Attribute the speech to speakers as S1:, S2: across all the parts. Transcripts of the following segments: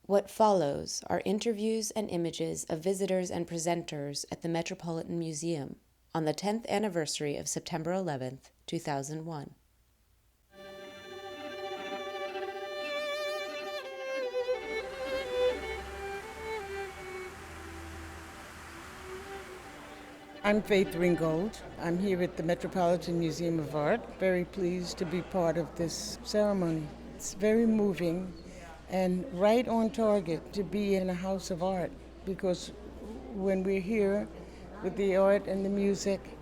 S1: What follows are interviews and images of visitors and presenters at the Metropolitan Museum on the 10th anniversary of September 11th, 2001.
S2: I'm Faith Ringgold. I'm here at the Metropolitan Museum of Art. Very pleased to be part of this ceremony. It's very moving and right on target to be in a house of art, because when we're here with the art and the music,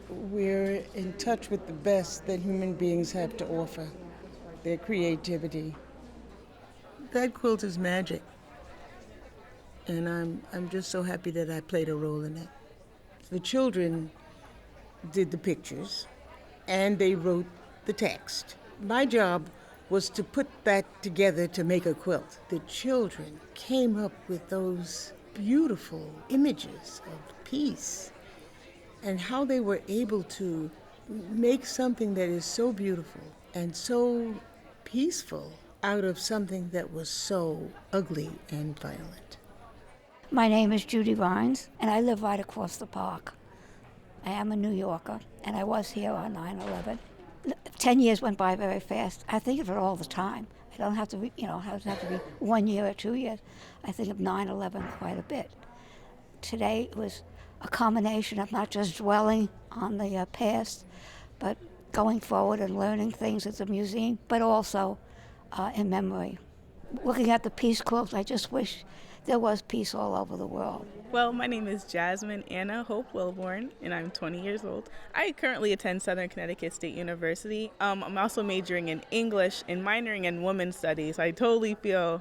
S2: we're in touch with the best that human beings have to offer, their creativity. That quilt is magic, and I'm just so happy that I played a role in it. The children did the pictures, and they wrote the text. My job was to put that together to make a quilt. The children came up with those beautiful images of peace, and how they were able to make something that is so beautiful and so peaceful out of something that was so ugly and violent.
S3: My name is Judy Vines, and I live right across the park. I am a New Yorker, and I was here on 9/11. 10 years went by very fast. I think of it all the time. I don't have to be, it doesn't have to be 1 year or 2 years. I think of 9/11 quite a bit. Today was a combination of not just dwelling on the past, but going forward and learning things at the museum, but also in memory. Looking at the Peace Quilt, I just wish there was peace all over the world.
S4: Well, my name is Jasmine Hope, and I'm 20 years old. I currently attend Southern Connecticut State University. I'm also majoring in English and minoring in women's studies. I totally feel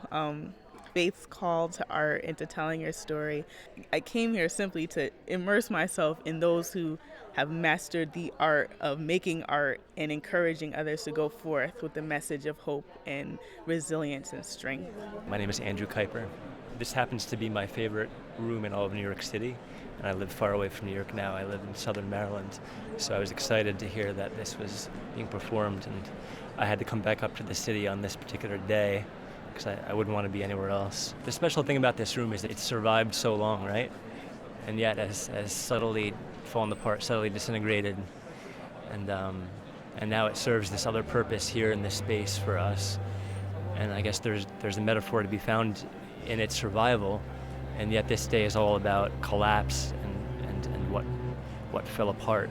S4: Faith's call to art and to telling her story. I came here simply to immerse myself in those who have mastered the art of making art and encouraging others to go forth with the message of hope and resilience and strength.
S5: My name is Andrew Kuiper. This happens to be my favorite room in all of New York City, and I live far away from New York now. I live in southern Maryland, so I was excited to hear that this was being performed, and I had to come back up to the city on this particular day because I wouldn't want to be anywhere else. The special thing about this room is that it's survived so long, right? And yet has subtly fallen apart, subtly disintegrated, and now it serves this other purpose here in this space for us. And I guess there's a metaphor to be found in its survival, and yet this day is all about collapse and what fell apart.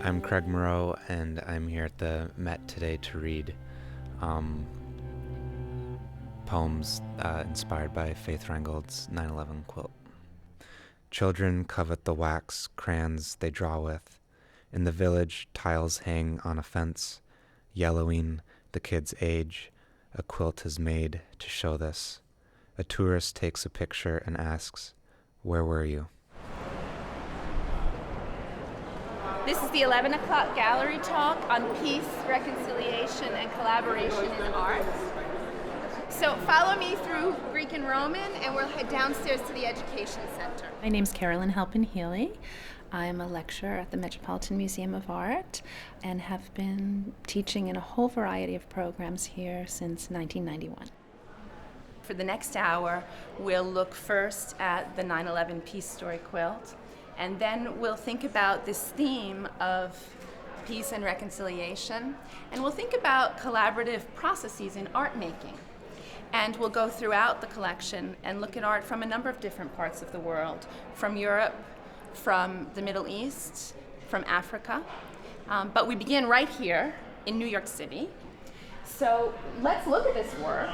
S6: I'm Craig Moreau, and I'm here at the Met today to read poems inspired by Faith Ringgold's 9/11 quilt. Children covet the wax crayons they draw with. In the village, tiles hang on a fence, yellowing the kid's age. A quilt is made to show this. A tourist takes a picture and asks, "Where were you?"
S7: This is the 11 o'clock gallery talk on peace, reconciliation, and collaboration in art. So follow me through Greek and Roman, and we'll head downstairs to the Education Center.
S8: My name's Carolyn Help in Healy. I'm a lecturer at the Metropolitan Museum of Art and have been teaching in a whole variety of programs here since 1991.
S7: For the next hour, we'll look first at the 9/11 Peace Story Quilt, and then we'll think about this theme of peace and reconciliation, and we'll think about collaborative processes in art making. And we'll go throughout the collection and look at art from a number of different parts of the world, from Europe, from the Middle East, from Africa. But we begin right here in New York City. So let's look at this work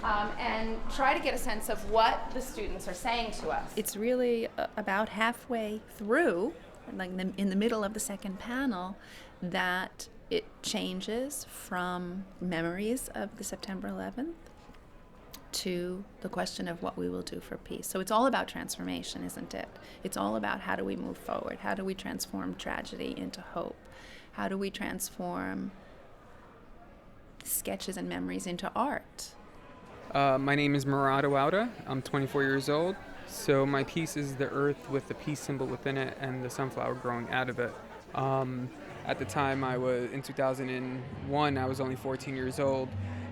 S7: and try to get a sense of what the students are saying to us.
S8: It's really about halfway through, like in the middle of the second panel, that it changes from memories of the September 11th to the question of what we will do for peace. So it's all about transformation, isn't it? It's all about how do we move forward? How do we transform tragedy into hope? How do we transform sketches and memories into art?
S9: My name is Morado Outta. I'm 24 years old. So my piece is the earth with the peace symbol within it and the sunflower growing out of it. At the time in 2001, I was only 14 years old,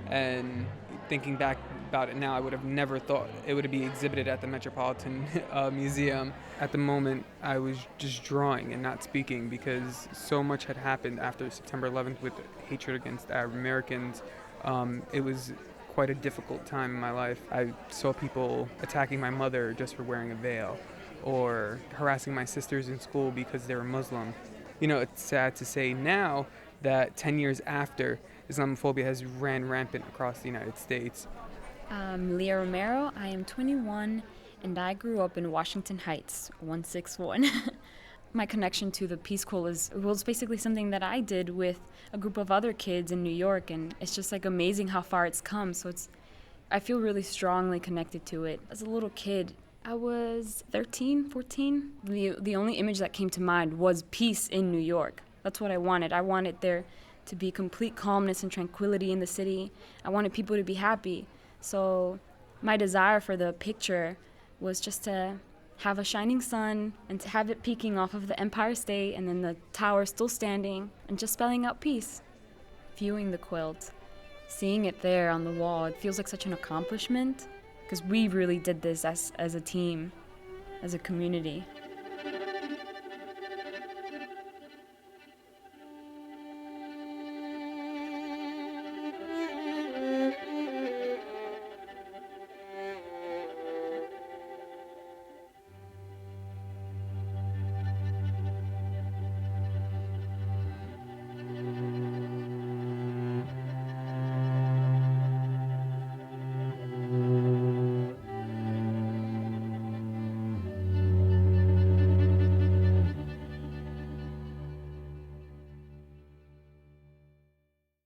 S9: and thinking back about it now, I would have never thought it would be exhibited at the Metropolitan Museum. At the moment, I was just drawing and not speaking because so much had happened after September 11th with hatred against Arab Americans. It was quite a difficult time in my life. I saw people attacking my mother just for wearing a veil, or harassing my sisters in school because they were Muslim. You know, it's sad to say now that 10 years after, Islamophobia has ran rampant across the United States.
S10: Leah Romero. I am 21 and I grew up in Washington Heights, 161. My connection to the Peace Quilt was basically something that I did with a group of other kids in New York, and it's just like amazing how far it's come. So I feel really strongly connected to it. As a little kid, I was 13, 14. The only image that came to mind was peace in New York. That's what I wanted. I wanted there to be complete calmness and tranquility in the city. I wanted people to be happy. So my desire for the picture was just to have a shining sun and to have it peeking off of the Empire State and then the tower still standing and just spelling out peace. Viewing the quilt, seeing it there on the wall, it feels like such an accomplishment because we really did this as a team, as a community.